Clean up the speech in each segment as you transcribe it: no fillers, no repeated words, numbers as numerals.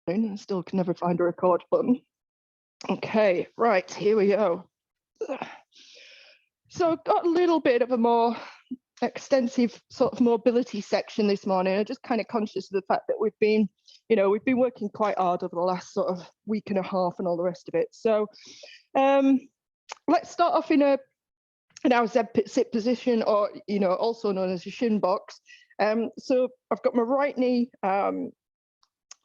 I still can never find a record button. Okay, right, here we go. So I've got a little bit of a more extensive sort of mobility section this morning. I'm just kind of conscious of the fact that we've been working quite hard over the last sort of week and a half and all the rest of it. So let's start off in our Z-sit position, or also known as a shin box. So I've got my right knee on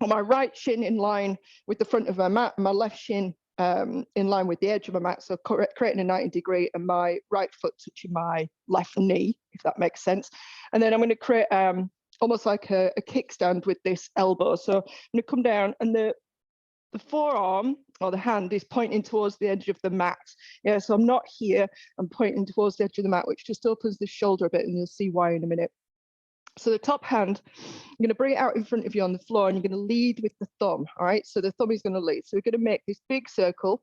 my right shin in line with the front of my mat, and my left shin in line with the edge of my mat, so creating a 90 degree, and my right foot touching my left knee, if that makes sense. And then I'm going to create almost like a kickstand with this elbow. So I'm going to come down, and the forearm or the hand is pointing towards the edge of the mat. Yeah, so I'm not here, I'm pointing towards the edge of the mat, which just opens the shoulder a bit, and you'll see why in a minute. So the top hand, I'm going to bring it out in front of you on the floor, and you're going to lead with the thumb. All right, so the thumb is going to lead. So we're going to make this big circle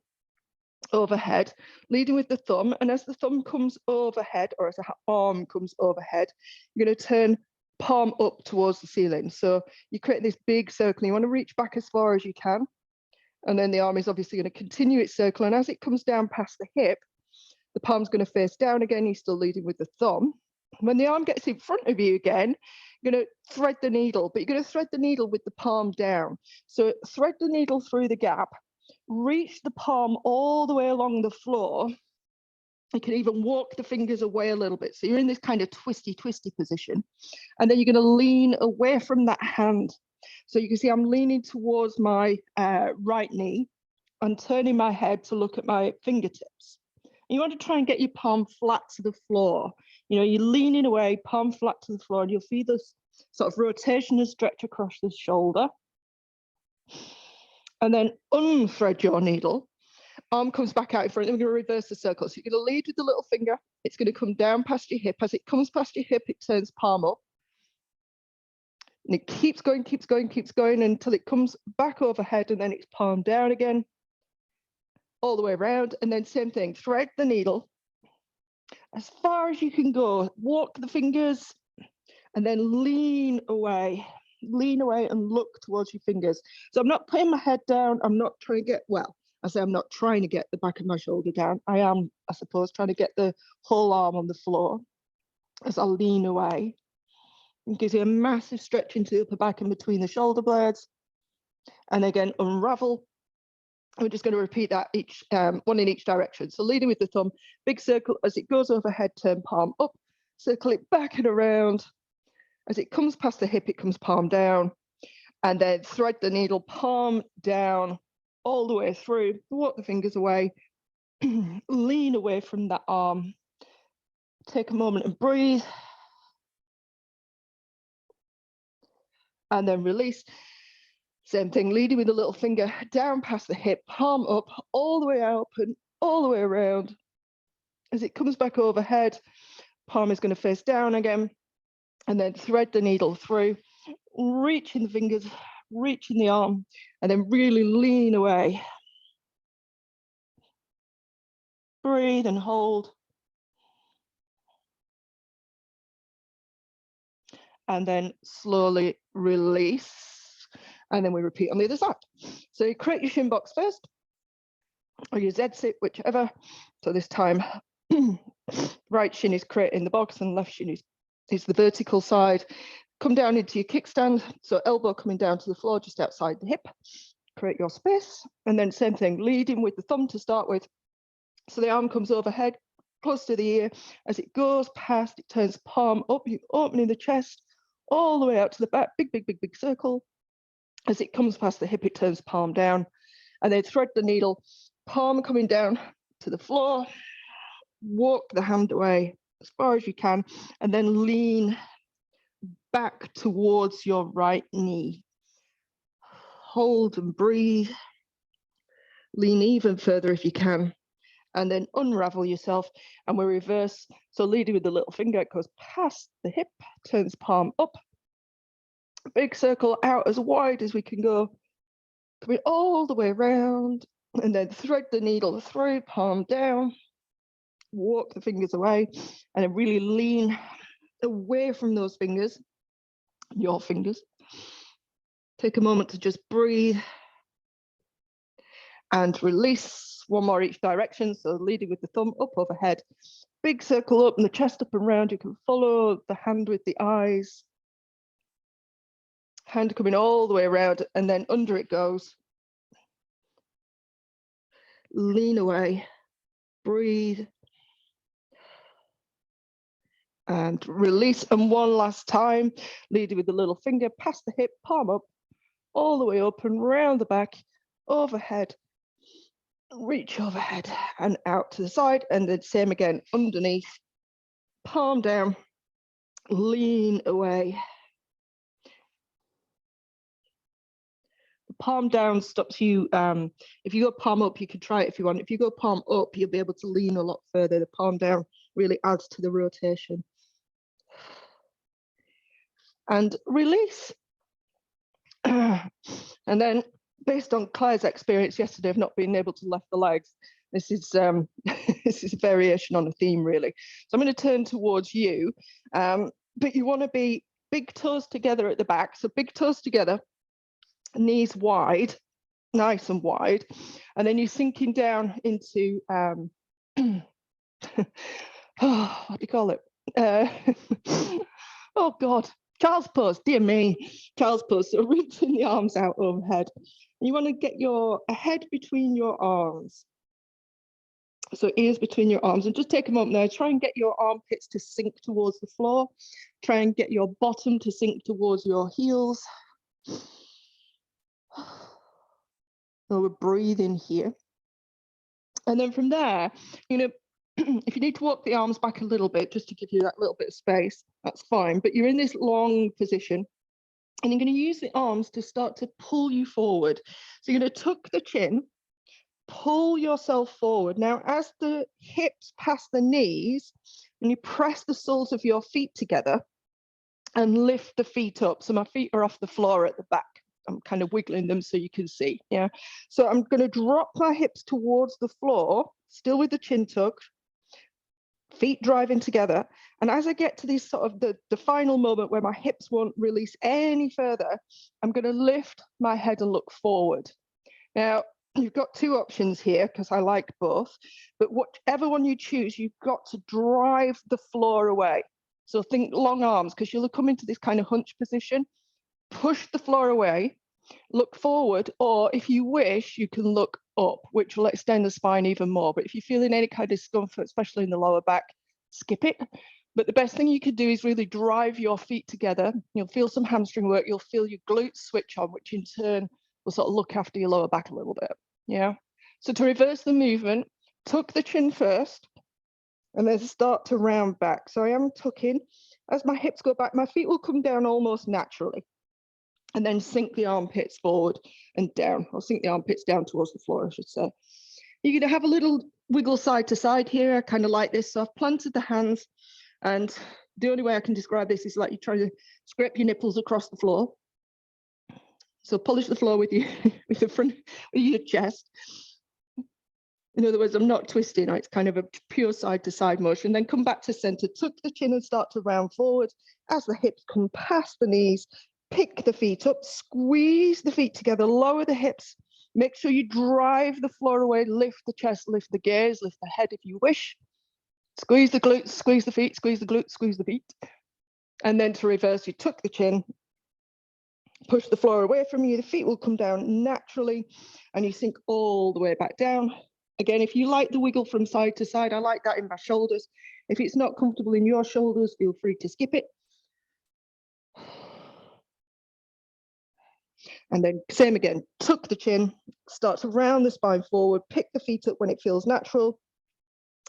overhead, leading with the thumb. And as the thumb comes overhead, or as the arm comes overhead, you're going to turn palm up towards the ceiling. So you create this big circle. You want to reach back as far as you can. And then the arm is obviously going to continue its circle. And as it comes down past the hip, the palm's going to face down again. You're still leading with the thumb. When the arm gets in front of you again, you're going to thread the needle, but you're going to thread the needle with the palm down. So thread the needle through the gap, reach the palm all the way along the floor. You can even walk the fingers away a little bit. So you're in this kind of twisty position. And then you're going to lean away from that hand. So you can see I'm leaning towards my right knee and turning my head to look at my fingertips. You want to try and get your palm flat to the floor. You're leaning away, palm flat to the floor, and you'll feel this sort of rotation and stretch across the shoulder. And then unthread your needle. Arm comes back out in front. We're going to reverse the circle. So you're going to lead with the little finger. It's going to come down past your hip. As it comes past your hip, it turns palm up. And it keeps going until it comes back overhead, and then it's palm down again, all the way around. And then same thing, thread the needle as far as you can go, walk the fingers, and then lean away and look towards your fingers. So I'm not putting my head down. I'm not trying to get, I'm not trying to get the back of my shoulder down. I am, I suppose, trying to get the whole arm on the floor as I lean away. It gives you a massive stretch into the upper back and between the shoulder blades. And again, unravel. We're just going to repeat that each one in each direction. So leading with the thumb, big circle as it goes overhead, turn palm up, circle it back and around. As it comes past the hip, it comes palm down, and then thread the needle, palm down all the way through, walk the fingers away, lean away from that arm. Take a moment and breathe. And then release. Same thing, leading with the little finger down past the hip, palm up, all the way out and all the way around. As it comes back overhead, palm is going to face down again, and then thread the needle through, reaching the fingers, reaching the arm, and then really lean away. Breathe and hold. And then slowly release. And then we repeat on the other side. So you create your shin box first, or your Z-sit, whichever. So this time, right shin is creating the box and left shin is the vertical side. Come down into your kickstand. So elbow coming down to the floor just outside the hip. Create your space. And then same thing, leading with the thumb to start with. So the arm comes overhead, close to the ear. As it goes past, it turns palm up. You're opening the chest all the way out to the back. Big circle. As it comes past the hip, it turns palm down, and then thread the needle, palm coming down to the floor, walk the hand away as far as you can, and then lean back towards your right knee. Hold and breathe. Lean even further if you can, and then unravel yourself, and we reverse. So leading with the little finger, it goes past the hip, turns palm up, big circle out as wide as we can go, coming all the way around, and then thread the needle through, palm down, walk the fingers away, and then really lean away from those fingers, your fingers. Take a moment to just breathe and release. One more each direction. So leading with the thumb up overhead. Big circle up and the chest up and round. You can follow the hand with the eyes. Hand coming all the way around and then under it goes. Lean away, breathe. And release. And one last time, leading with the little finger past the hip, palm up, all the way up and round the back, overhead. Reach overhead and out to the side, and then same again, underneath, palm down, lean away. The palm down stops you, if you go palm up, you can try it if you want. If you go palm up, you'll be able to lean a lot further. The palm down really adds to the rotation. And release. And then, based on Claire's experience yesterday of not being able to lift the legs, this is this is a variation on a theme, really. So I'm going to turn towards you, but you want to be big toes together at the back. So big toes together, knees wide, nice and wide, and then you're sinking down into oh, what do you call it? Oh God. Child's pose, dear me, child's pose. So reaching the arms out overhead. You want to get your head between your arms. So ears between your arms, and just take a moment there. Try and get your armpits to sink towards the floor. Try and get your bottom to sink towards your heels. So we're breathing here. And then from there, you know, if you need to walk the arms back a little bit, just to give you that little bit of space, that's fine. But you're in this long position, and you're going to use the arms to start to pull you forward. So you're going to tuck the chin, pull yourself forward. Now, as the hips pass the knees, and you press the soles of your feet together and lift the feet up. So my feet are off the floor at the back. I'm kind of wiggling them so you can see. Yeah. So I'm going to drop my hips towards the floor, still with the chin tucked. Feet driving together, and as I get to this sort of the final moment where my hips won't release any further, I'm going to lift my head and look forward. Now, you've got two options here because I like both, but whatever one you choose, you've got to drive the floor away. So think long arms, because you'll come into this kind of hunch position, push the floor away, look forward, or if you wish, you can look up, which will extend the spine even more. But if you're feeling any kind of discomfort, especially in the lower back, skip it. But the best thing you can do is really drive your feet together. You'll feel some hamstring work. You'll feel your glutes switch on, which in turn will sort of look after your lower back a little bit. Yeah. So to reverse the movement, tuck the chin first, and then start to round back. So I am tucking. As my hips go back, my feet will come down almost naturally. And then sink the armpits forward and down, or sink the armpits down towards the floor, I should say. You're going to have a little wiggle side to side here. I kind of like this. So I've planted the hands, and the only way I can describe this is like you're trying to scrape your nipples across the floor. So polish the floor with the front of your chest. In other words, I'm not twisting. It's kind of a pure side to side motion. Then come back to center, tuck the chin and start to round forward as the hips come past the knees. Pick the feet up, squeeze the feet together, lower the hips. Make sure you drive the floor away, lift the chest, lift the gaze, lift the head if you wish. Squeeze the glutes, squeeze the feet, squeeze the glutes, squeeze the feet. And then to reverse, you tuck the chin, push the floor away from you, the feet will come down naturally, and you sink all the way back down. Again, if you like the wiggle from side to side, I like that in my shoulders. If it's not comfortable in your shoulders, feel free to skip it. And then same again, tuck the chin, start to round the spine forward, pick the feet up when it feels natural,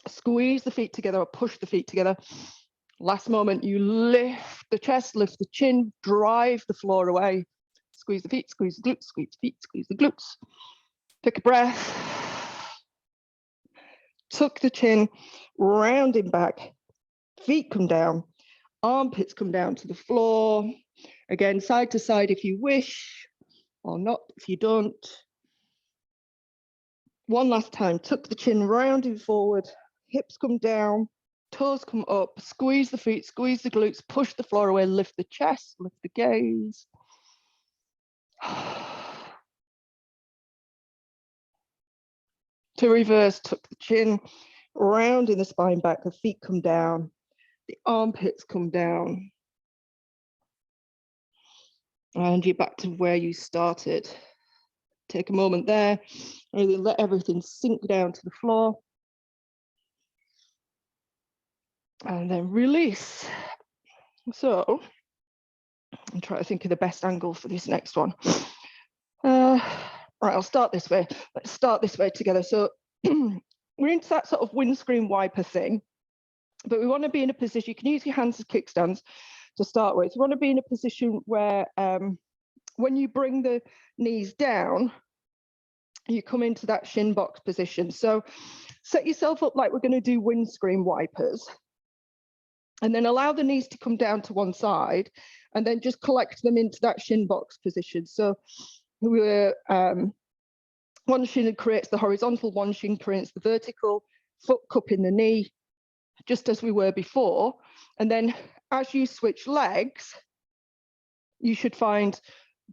squeeze the feet together or push the feet together. Last moment, you lift the chest, lift the chin, drive the floor away, squeeze the feet, squeeze the glutes, squeeze the feet, squeeze the glutes. Take a breath, tuck the chin, rounding back, feet come down, armpits come down to the floor. Again, side to side if you wish, or not if you don't. One last time, tuck the chin, rounding forward, hips come down, toes come up, squeeze the feet, squeeze the glutes, push the floor away, lift the chest, lift the gaze. To reverse, tuck the chin, rounding the spine back, the feet come down, the armpits come down. And you're back to where you started. Take a moment there, really let everything sink down to the floor. And then release. So, I'm trying to think of the best angle for this next one. Right, I'll start this way. Let's start this way together. So we're into that sort of windscreen wiper thing, but we want to be in a position, you can use your hands as kickstands to start with. You want to be in a position where when you bring the knees down, you come into that shin box position. So set yourself up like we're going to do windscreen wipers, and then allow the knees to come down to one side, and then just collect them into that shin box position. So we're one shin creates the horizontal, one shin creates the vertical, foot cupping the knee, just as we were before. And then as you switch legs, you should find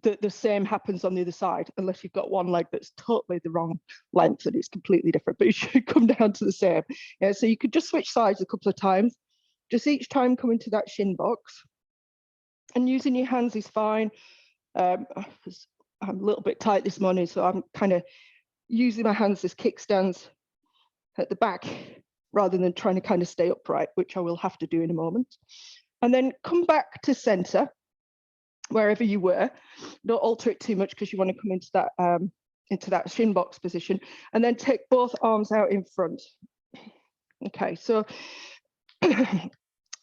that the same happens on the other side, unless you've got one leg that's totally the wrong length and it's completely different, but it should come down to the same. Yeah, so you could just switch sides a couple of times, just each time come into that shin box. And using your hands is fine. I'm a little bit tight this morning, so I'm kind of using my hands as kickstands at the back rather than trying to kind of stay upright, which I will have to do in a moment. And then come back to center, wherever you were. Don't alter it too much because you want to come into that shin box position, and then take both arms out in front. Okay, so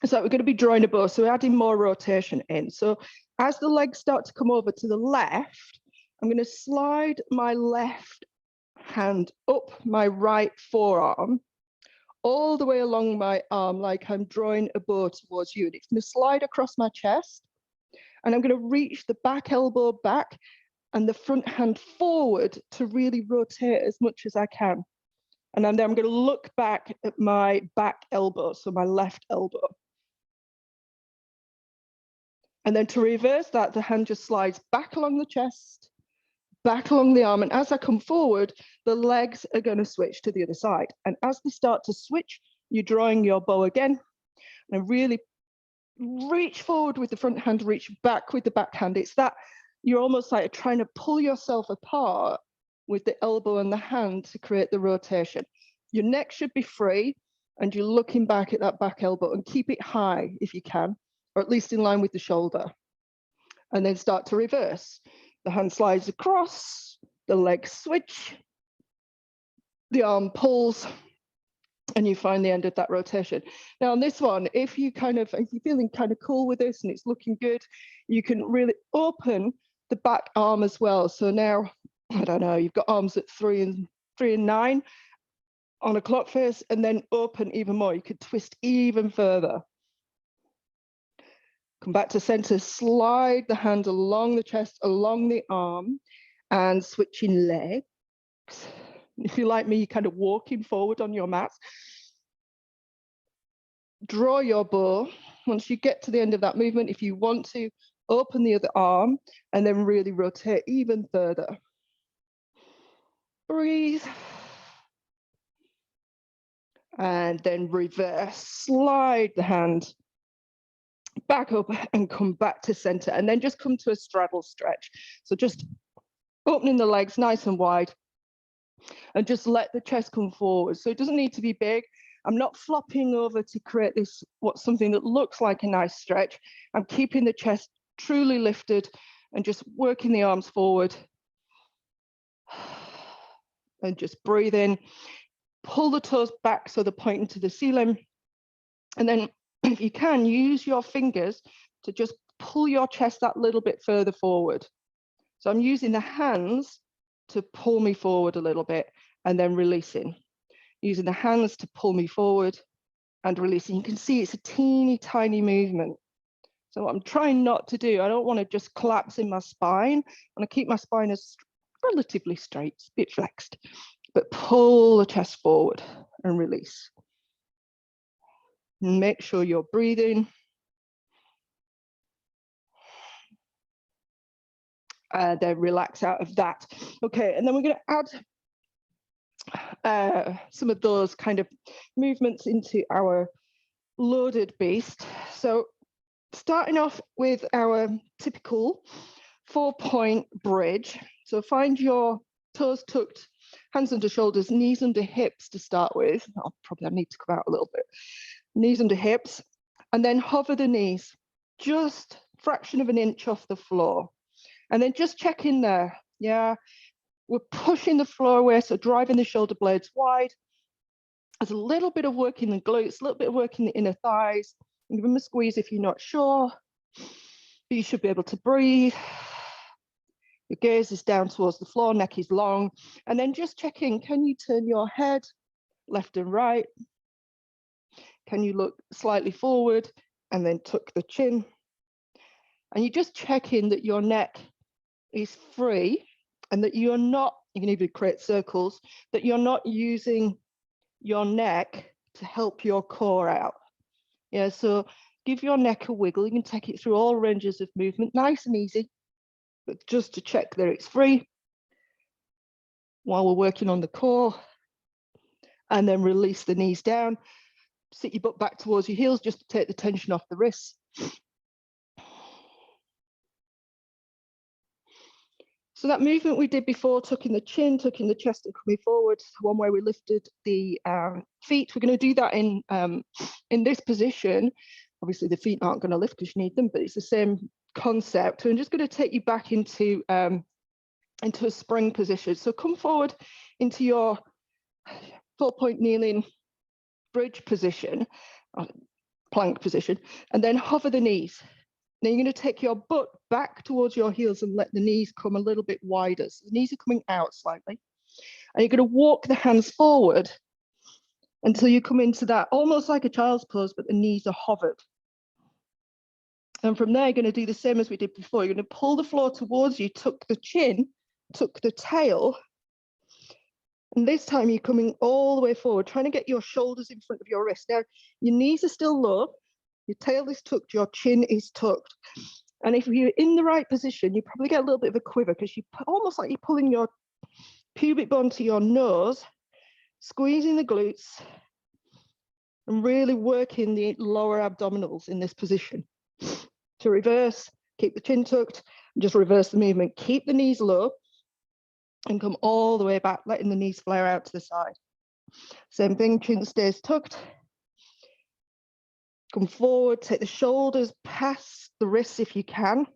so we're going to be drawing a bow, so we're adding more rotation in. So as the legs start to come over to the left, I'm going to slide my left hand up my right forearm all the way along my arm, like I'm drawing a bow towards you. And it's going to slide across my chest, and I'm going to reach the back elbow back and the front hand forward to really rotate as much as I can. And then I'm going to look back at my back elbow, so my left elbow. And then to reverse that, the hand just slides back along the chest, back along the arm. And as I come forward, the legs are going to switch to the other side. And as they start to switch, you're drawing your bow again. And really reach forward with the front hand, reach back with the back hand. It's that you're almost like trying to pull yourself apart with the elbow and the hand to create the rotation. Your neck should be free, and you're looking back at that back elbow, and keep it high if you can, or at least in line with the shoulder. And then start to reverse. The hand slides across, the legs switch, the arm pulls, and you find the end of that rotation. Now on this one, if you're feeling kind of cool with this and it's looking good, you can really open the back arm as well. So now, I don't know, you've got arms at 3 and 9 on a clock face, and then open even more. You could twist even further. Come back to center, slide the hand along the chest, along the arm, and switching legs. If you're like me, you're kind of walking forward on your mat. Draw your bow. Once you get to the end of that movement, if you want to, open the other arm and then really rotate even further. Breathe. And then reverse. Slide the hand back up and come back to center, and then just come to a straddle stretch. So just opening the legs nice and wide, and just let the chest come forward. So it doesn't need to be big. I'm not flopping over to create this, something that looks like a nice stretch. I'm keeping the chest truly lifted and just working the arms forward. And just breathe in, pull the toes back so they're pointing to the ceiling. And then if you can, use your fingers to just pull your chest that little bit further forward. So I'm using the hands to pull me forward a little bit, and then releasing. Using the hands to pull me forward and releasing. You can see it's a teeny tiny movement. So what I'm trying not to do, I don't want to just collapse in my spine. I want to keep my spine as relatively straight, a bit flexed, but pull the chest forward and release. And make sure you're breathing. then relax out of that. Okay, and then we're going to add some of those kind of movements into our loaded beast. So starting off with our typical 4-point bridge. So find your toes tucked, hands under shoulders, knees under hips to start with. I'll probably need to come out a little bit. Knees under hips, and then hover the knees just fraction of an inch off the floor. And then just check in there. Yeah, we're pushing the floor away, so driving the shoulder blades wide. There's a little bit of work in the glutes, a little bit of work in the inner thighs. Give them a squeeze if you're not sure. But you should be able to breathe. Your gaze is down towards the floor, neck is long. And then just check in, can you turn your head left and right? Can you look slightly forward and then tuck the chin? And you just check in that your neck is free and that you're not, you can even create circles, that you're not using your neck to help your core out. Yeah, so give your neck a wiggle. You can take it through all ranges of movement, nice and easy, but just to check that it's free while we're working on the core. And then release the knees down. Sit your butt back towards your heels just to take the tension off the wrists. So that movement we did before, tucking the chin, tucking the chest and coming forward, one where we lifted the feet. We're going to do that in this position. Obviously the feet aren't going to lift because you need them, but it's the same concept. So I'm just going to take you back into a spring position. So come forward into your 4-point kneeling bridge position, plank position, and then hover the knees. Now you're going to take your butt back towards your heels and let the knees come a little bit wider. So the knees are coming out slightly. And you're going to walk the hands forward until you come into that, almost like a child's pose, but the knees are hovered. And from there, you're going to do the same as we did before. You're going to pull the floor towards you, tuck the chin, tuck the tail. And this time you're coming all the way forward, trying to get your shoulders in front of your wrist. Now, your knees are still low. Your tail is tucked, your chin is tucked. And if you're in the right position, you probably get a little bit of a quiver because you almost like you're pulling your pubic bone to your nose, squeezing the glutes, and really working the lower abdominals in this position. To reverse, keep the chin tucked, and just reverse the movement. Keep the knees low and come all the way back, letting the knees flare out to the side. Same thing, chin stays tucked. Come forward, take the shoulders past the wrists if you can.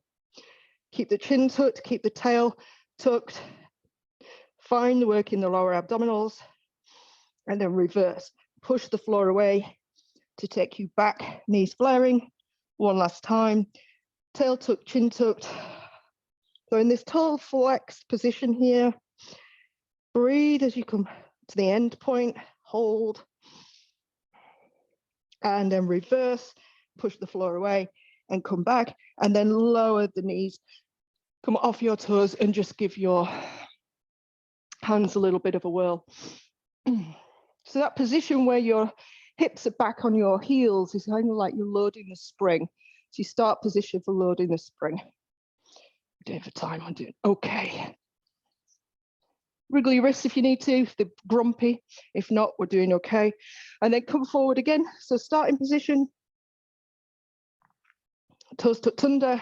Keep the chin tucked, keep the tail tucked. Find the work in the lower abdominals. And then reverse. Push the floor away to take you back, knees flaring. One last time. Tail tucked, chin tucked. So in this total flexed position here, breathe as you come to the end point, hold. And then reverse, push the floor away and come back, and then lower the knees, come off your toes and just give your hands a little bit of a whirl. So that position where your hips are back on your heels is kind of like you're loading the spring. So you start position for loading the spring. I'm doing for time, I'm doing okay. Wriggle your wrists if you need to, if they're grumpy. If not, we're doing okay. And then come forward again. So starting position, toes tucked under.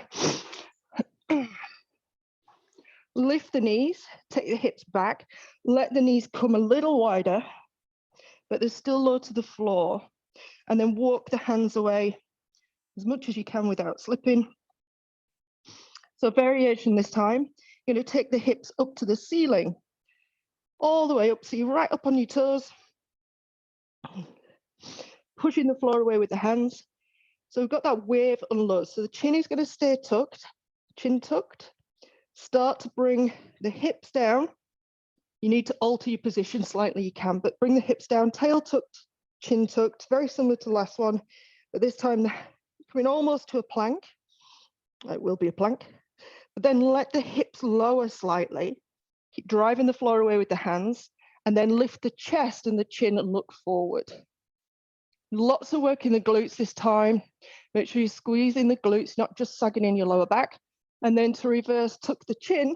Lift the knees, take the hips back, let the knees come a little wider, but they're still low to the floor. And then walk the hands away as much as you can without slipping. So variation this time, you're going to take the hips up to the ceiling, all the way up, so you're right up on your toes, pushing the floor away with the hands. So we've got that wave unload. So the chin is going to stay tucked, chin tucked. Start to bring the hips down. You need to alter your position slightly, you can, but bring the hips down, tail tucked, chin tucked, very similar to the last one, but this time coming almost to a plank. It will be a plank, but then let the hips lower slightly. Keep driving the floor away with the hands, and then lift the chest and the chin and look forward. Lots of work in the glutes this time. Make sure you're squeezing the glutes, not just sagging in your lower back. And then to reverse, tuck the chin,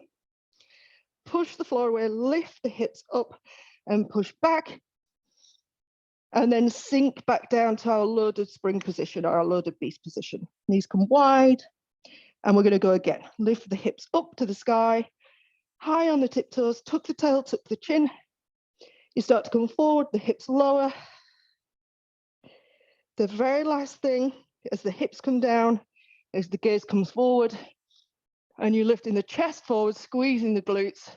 push the floor away, lift the hips up and push back. And then sink back down to our loaded spring position or our loaded beast position. Knees come wide. And we're going to go again. Lift the hips up to the sky, high on the tiptoes, tuck the tail, tuck the chin. You start to come forward, the hips lower. The very last thing, as the hips come down, as the gaze comes forward, and you're lifting the chest forward, squeezing the glutes.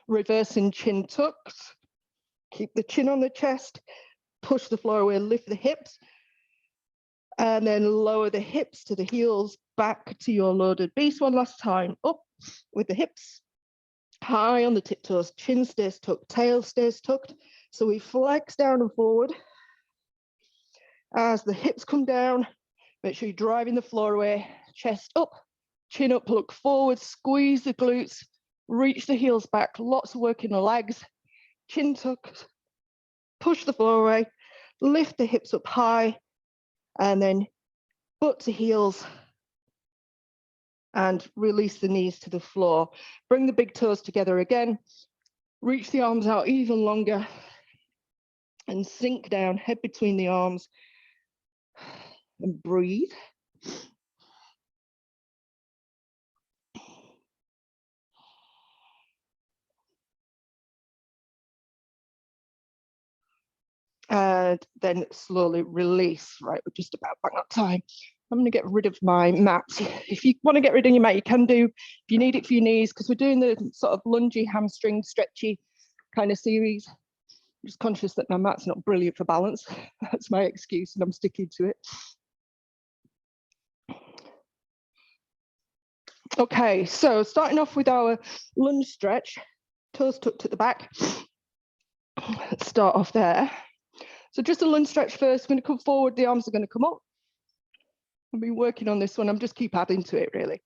Reversing chin tucks. Keep the chin on the chest, push the floor away, lift the hips, and then lower the hips to the heels, back to your loaded beast one last time. Up with the hips, high on the tiptoes, chin stays tucked, tail stays tucked. So we flex down and forward. As the hips come down, make sure you're driving the floor away, chest up, chin up, look forward, squeeze the glutes, reach the heels back, lots of work in the legs. Chin tuck, push the floor away, lift the hips up high, and then butt to heels, and release the knees to the floor. Bring the big toes together again, reach the arms out even longer, and sink down, head between the arms, and breathe. And then slowly release. Right, we're just about back up time. I'm going to get rid of my mat. If you want to get rid of your mat, you can do. If you need it for your knees, because we're doing the sort of lungy, hamstring, stretchy kind of series. I'm just conscious that my mat's not brilliant for balance. That's my excuse, and I'm sticking to it. Okay, so starting off with our lunge stretch, toes tucked at the back. Let's start off there. So just a lunge stretch first. I'm going to come forward, the arms are going to come up. I've been working on this one, I'm just keep adding to it really.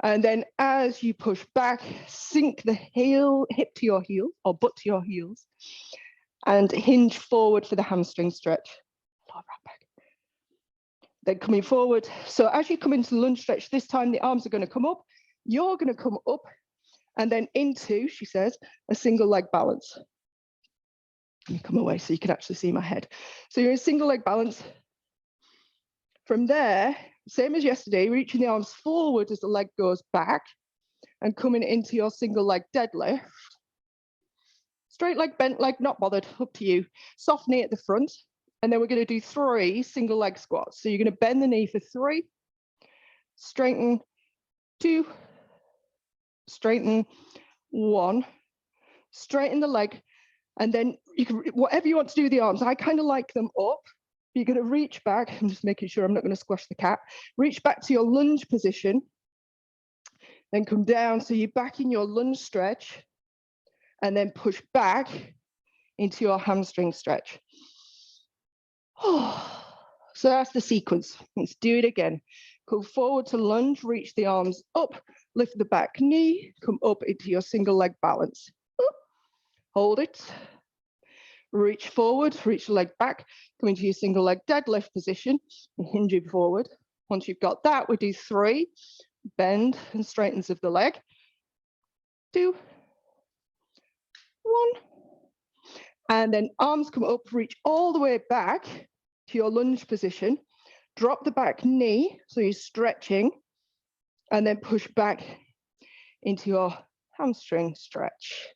And then as you push back, sink the hip to your heel or butt to your heels and hinge forward for the hamstring stretch. Then coming forward. So as you come into the lunge stretch, this time the arms are going to come up, you're going to come up and then into, she says, a single leg balance. Let me come away so you can actually see my head. So you're in single leg balance. From there, same as yesterday, reaching the arms forward as the leg goes back and coming into your single leg deadlift. Straight leg, bent leg, not bothered, up to you. Soft knee at the front. And then we're going to do 3 single leg squats. So you're going to bend the knee for 3, straighten 2, straighten 1, straighten the leg. And then you can, whatever you want to do with the arms, I kind of like them up. You're going to reach back. I'm just making sure I'm not going to squash the cat. Reach back to your lunge position. Then come down. So you're back in your lunge stretch. And then push back into your hamstring stretch. Oh, so that's the sequence. Let's do it again. Go forward to lunge, reach the arms up, lift the back knee, come up into your single leg balance. Hold it. Reach forward, reach the leg back, come into your single leg deadlift position and hinge it forward. Once you've got that, we do 3, bend and straightens of the leg. 2, 1. And then arms come up, reach all the way back to your lunge position. Drop the back knee, so you're stretching, and then push back into your hamstring stretch.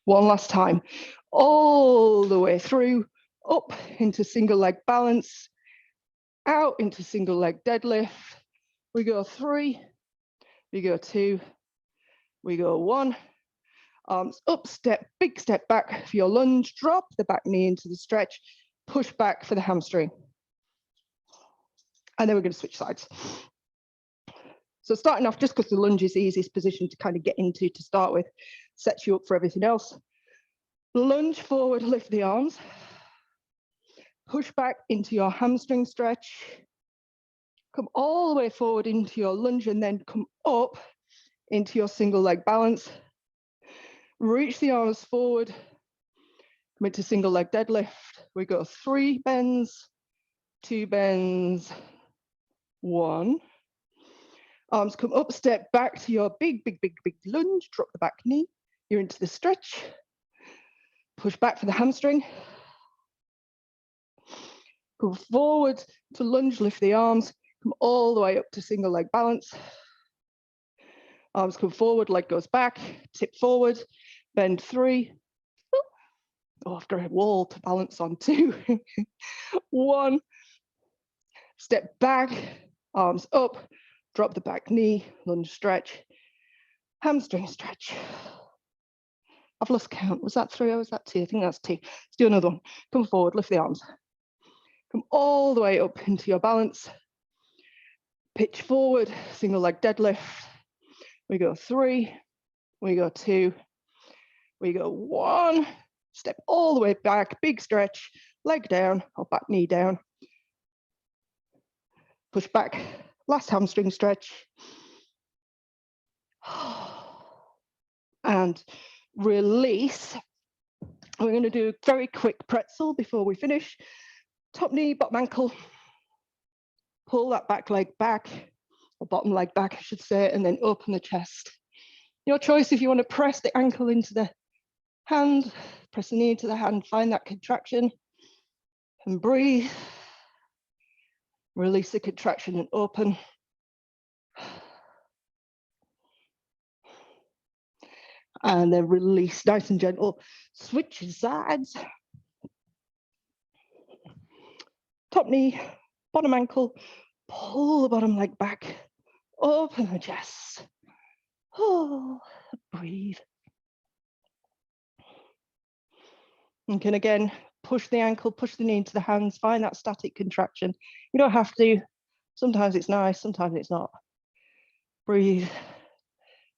One last time, all the way through, up into single leg balance, out into single leg deadlift. We go 3, we go 2, we go 1. Arms up, step, big step back for your lunge, drop the back knee into the stretch, push back for the hamstring. And then we're going to switch sides. So starting off, just because the lunge is the easiest position to kind of get into to start with, sets you up for everything else. Lunge forward, lift the arms. Push back into your hamstring stretch. Come all the way forward into your lunge and then come up into your single leg balance. Reach the arms forward. come into single leg deadlift. We go 3 bends, 2 bends, 1. Arms come up, step back to your big lunge, drop the back knee. You're into the stretch. Push back for the hamstring. Go forward to lunge, lift the arms, come all the way up to single leg balance. Arms come forward, leg goes back, tip forward, bend 3. Oh, I've got a wall to balance on 2. 1. Step back, arms up, drop the back knee, lunge stretch, hamstring stretch. I've lost count. Was that 3 or was that 2? I think that's 2. Let's do another one. Come forward, lift the arms. Come all the way up into your balance. Pitch forward, single leg deadlift. We go 3, we go 2, we go 1. Step all the way back, big stretch, leg down or back knee down. Push back, last hamstring stretch. And release. We're going to do a very quick pretzel before we finish. Top knee, bottom ankle. Pull that back leg back, or bottom leg back, I should say, and then open the chest. Your choice if you want to press the ankle into the hand, press the knee into the hand, find that contraction, and breathe. Release the contraction and open. And then release, nice and gentle. Switch sides. Top knee, bottom ankle, pull the bottom leg back, open the chest. Oh, breathe. You can again push the ankle, push the knee into the hands, find that static contraction. You don't have to. Sometimes it's nice, sometimes it's not. Breathe.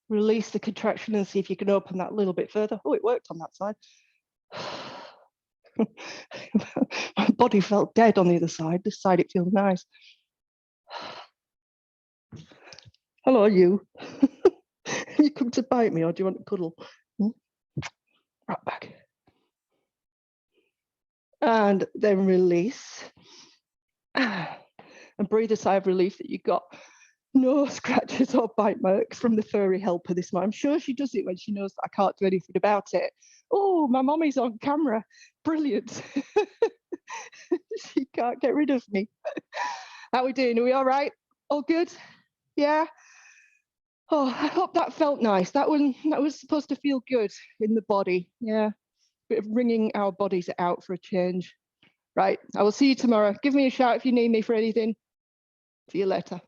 Release the contraction and see if you can open that a little bit further. Oh, it worked on that side. My body felt dead on the other side. This side, it feels nice. Hello, you. You come to bite me or do you want to cuddle? Right back. And then release. And breathe a sigh of relief that you got no scratches or bite marks from the furry helper this morning. I'm sure she does it when she knows that I can't do anything about it. Oh, my mommy's on camera. Brilliant. She can't get rid of me. How are we doing? Are we all right? All good? Yeah? Oh, I hope that felt nice. That was supposed to feel good in the body. Yeah. Bit of wringing our bodies out for a change. Right. I will see you tomorrow. Give me a shout if you need me for anything. See you later.